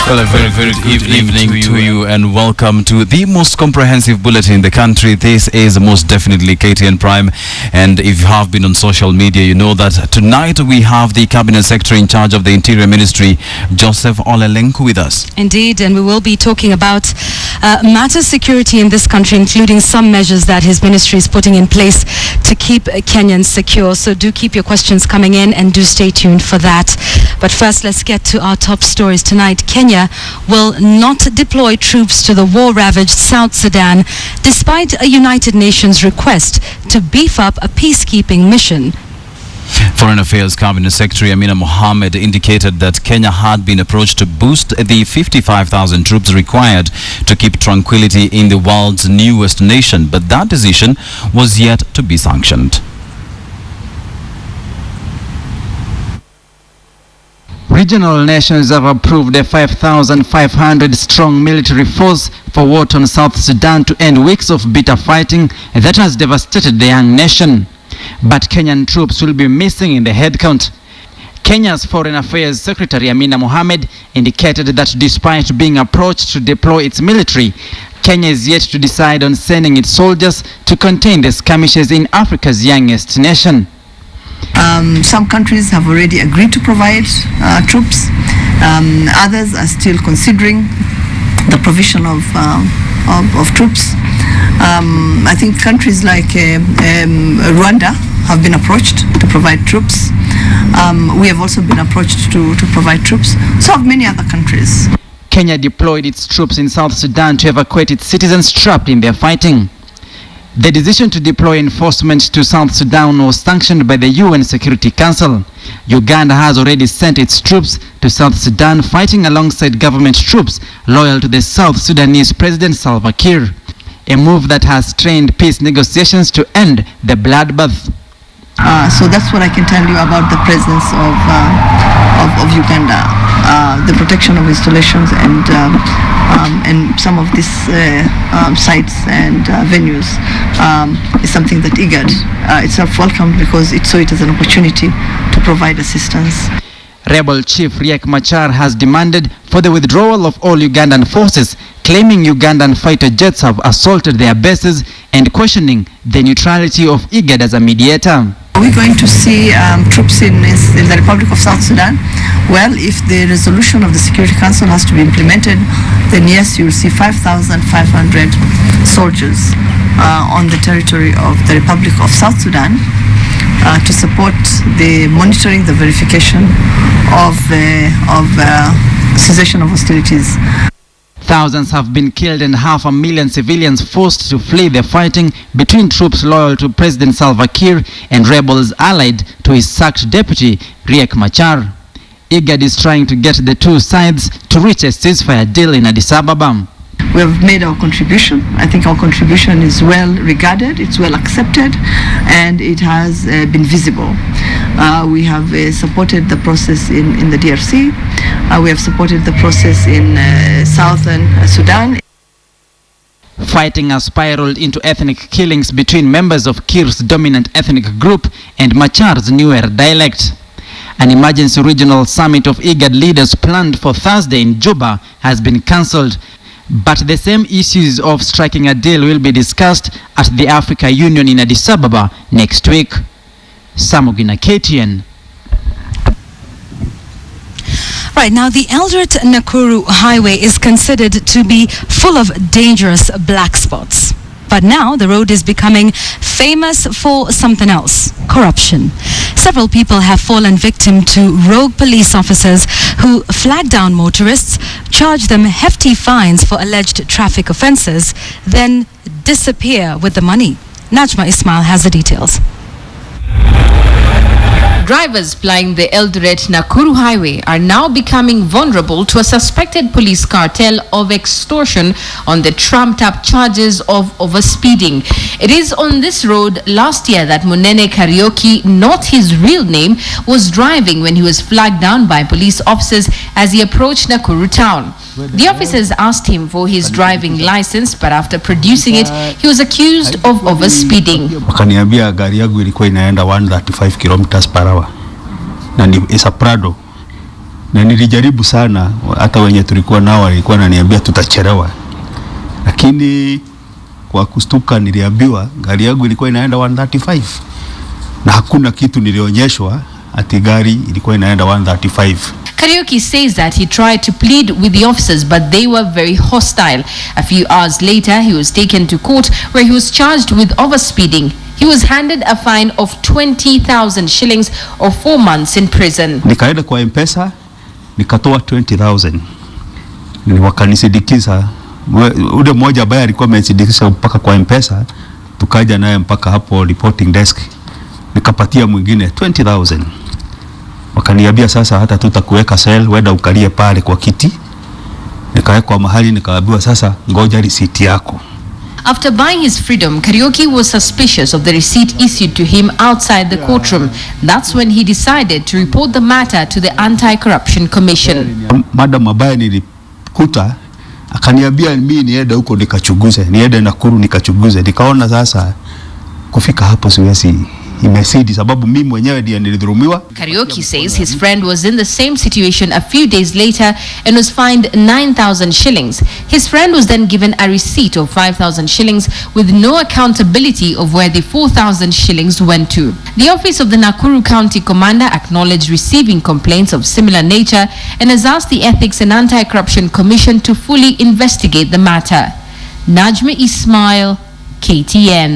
Well, a very good evening to you and welcome to the most comprehensive bulletin in the country. This is most definitely KTN Prime, and if you have been on social media, you know that tonight we have the Cabinet Secretary in charge of the Interior Ministry, Joseph Olelenku, with us. Indeed, and we will be talking about matters security in this country, including some measures that his ministry is putting in place to keep Kenyans secure. So do keep your questions coming in and do stay tuned for that. But first, let's get to our top stories tonight. Kenya will not deploy troops to the war-ravaged South Sudan, despite a United Nations request to beef up a peacekeeping mission. Foreign Affairs Cabinet Secretary Amina Mohamed indicated that Kenya had been approached to boost the 55,000 troops required to keep tranquility in the world's newest nation, but that decision was yet to be sanctioned. Regional nations have approved a 5,500 strong military force for war-torn South Sudan to end weeks of bitter fighting that has devastated the young nation. But Kenyan troops will be missing in the headcount. Kenya's Foreign Affairs Secretary Amina Mohamed indicated that despite being approached to deploy its military, Kenya is yet to decide on sending its soldiers to contain the skirmishes in Africa's youngest nation. Some countries have already agreed to provide troops. Others are still considering the provision of troops. I think countries like Rwanda have been approached to provide troops. We have also been approached to provide troops. So have many other countries. Kenya deployed its troops in South Sudan to evacuate its citizens trapped in their fighting. The decision to deploy enforcement to South Sudan was sanctioned by the UN Security Council. Uganda has already sent its troops to South Sudan, fighting alongside government troops loyal to the South Sudanese President Salva Kiir, a move that has strained peace negotiations to end the bloodbath. So that's what I can tell you about the presence of Uganda, the protection of installations and some of these sites and venues is something that IGAD itself welcomed because it saw it as an opportunity to provide assistance. Rebel Chief Riek Machar has demanded for the withdrawal of all Ugandan forces, claiming Ugandan fighter jets have assaulted their bases and questioning the neutrality of IGAD as a mediator. Are we going to see troops in the Republic of South Sudan? Well, if the resolution of the Security Council has to be implemented, then yes, you will see 5,500 soldiers on the territory of the Republic of South Sudan to support the monitoring, the verification of cessation of hostilities. Thousands have been killed and 500,000 civilians forced to flee the fighting between troops loyal to President Salva Kiir and rebels allied to his sacked deputy Riek Machar. IGAD is trying to get the two sides to reach a ceasefire deal in Addis Ababa. We have made our contribution. I think our contribution is well regarded, it's well accepted, and it has been visible. We have supported the process in the DRC. We have supported the process in southern Sudan. Fighting has spiraled into ethnic killings between members of Kiir's dominant ethnic group and Machar's newer dialect. An emergency regional summit of IGAD leaders planned for Thursday in Juba has been cancelled, but the same issues of striking a deal will be discussed at the Africa Union in Addis Ababa next week. Samugina, KTN. Right, now the Eldoret-Nakuru highway is considered to be full of dangerous black spots. But now the road is becoming famous for something else: corruption. Several people have fallen victim to rogue police officers who flag down motorists, charge them hefty fines for alleged traffic offences, then disappear with the money. Najma Ismail has the details. Drivers plying the Eldoret-Nakuru highway are now becoming vulnerable to a suspected police cartel of extortion on the trumped-up charges of overspeeding. It is on this road last year that Munene Karaoke, not his real name, was driving when he was flagged down by police officers as he approached Nakuru town. The officers asked him for his driving license, but after producing it, he was accused of overspeeding. Wakaniambia gari yangu ilikuwa inaenda 135 kilometers per hour. Na ni isa Prado. na nilijaribu sana, hata wenye tulikuwa nao walikuwa wananiambia tutachelewa, lakini kwa kustuka niliambiwa gari yangu ilikuwa inaenda 135 na hakuna kitu nilionyeshwa ati gari ilikuwa inaenda 135. Kariuki says that he tried to plead with the officers, but they were very hostile. A few hours later, he was taken to court where he was charged with overspeeding. He was handed a fine of 20,000 shillings or 4 months in prison. Nikaenda kwa M-Pesa, nikatoa 20,000. Wakanisindikiza. Ule mmoja ambaye alikuwa amenisindikiza mpaka kwa M-Pesa, tukaja naye mpaka hapo reporting desk. Nikapatia mwingine 20,000. Wakaniambia sasa hata tutakuweka cell, wenda ukalie pale kwa kiti. Nikawekwa mahali, nikaambiwa sasa ngoja receipt yako. After buying his freedom, Kariuki was suspicious of the receipt issued to him outside the courtroom. That's when he decided to report the matter to the Anti-Corruption Commission. Madam ambaye nilikuta akaniambia mimi niende huko nikachunguze, niende Nakuru nikachunguze. Nikaona sasa kufika hapo siwezi imesidi sababu mimi mwenyewe ndiye nilidhulumiwa. Kariuki says his friend was in the same situation a few days later and was fined 9,000 shillings. His friend was then given a receipt of 5,000 shillings with no accountability of where the 4,000 shillings went to. The office of the Nakuru County Commander acknowledged receiving complaints of similar nature and has asked the Ethics and Anti-Corruption Commission to fully investigate the matter. Najma Ismail, KTN.